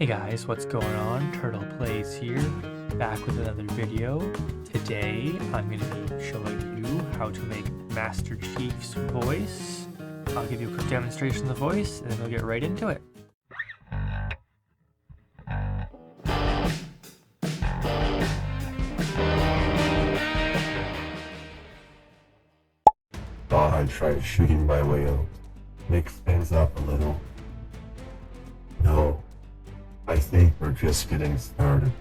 Hey guys, what's going on? Turtleplay here, back with another video. Today, I'm going to be showing you how to make Master Chief's voice. I'll give you a quick demonstration of the voice, and then we'll get right into it. Thought I'd try shooting my way out, mix things up a little. No, I think we're just getting started.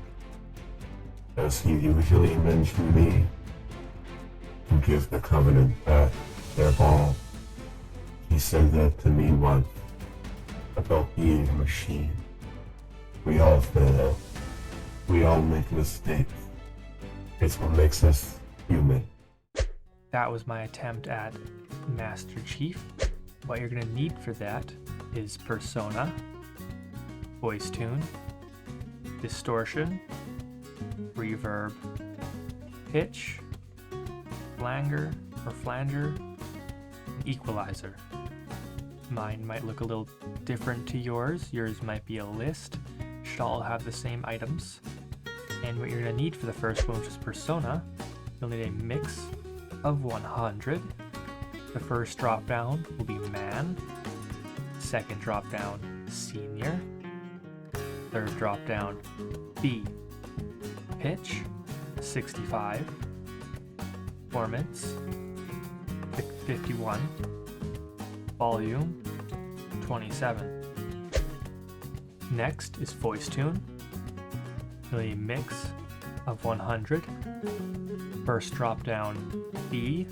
As he usually mentioned me, to give the Covenant back their ball. He said that to me once, about being a machine. We all fail. We all make mistakes. It's what makes us human. That was my attempt at Master Chief. What you're going to need for that is Persona, Voice Tune, Distortion, Reverb, Pitch, Flanger or Flanger, and Equalizer. Mine might look a little different to yours. Yours might be a list. Should all have the same items. And what you're going to need for the first one, which is Persona, you'll need a mix of 100. The first drop down will be Man. Second drop down, Senior. Third drop down, B. Pitch, 65. Performance, 51. Volume, 27. Next is Voice Tune. You'll need a mix of 100. First drop down, B.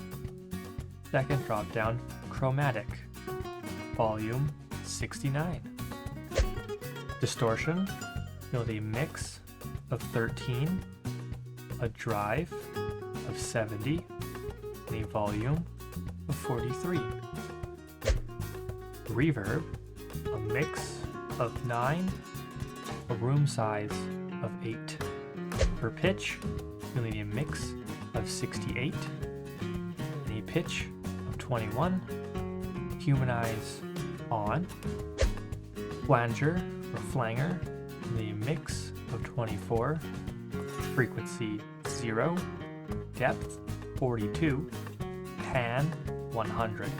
Second drop down, Chromatic. Volume, 69. Distortion, you'll need a mix of 13, a drive of 70, and a volume of 43. Reverb, a mix of 9, a room size of 8. For pitch, you'll need a mix of 68, and a pitch of 21. Humanize on. Flanger or Flanger, the mix of 24, frequency 0, depth 42, pan 100.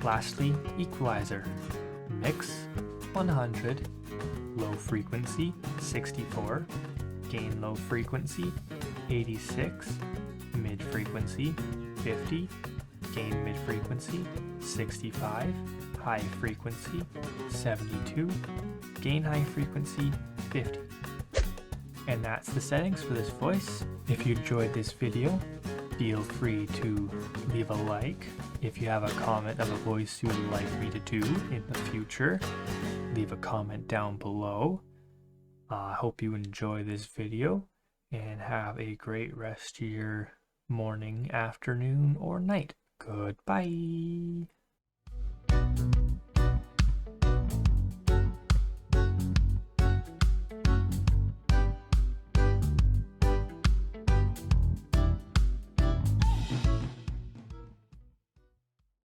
Lastly, Equalizer, mix 100, low frequency 64, gain low frequency 86, mid frequency 50, gain mid frequency 65, high frequency 72, gain high frequency 50. And that's the settings for this voice. If you enjoyed this video, feel free to leave a like. If you have a comment of a voice you would like me to do in the future, leave a comment down below. I hope you enjoy this video and have a great rest of your morning, afternoon, or night. Goodbye.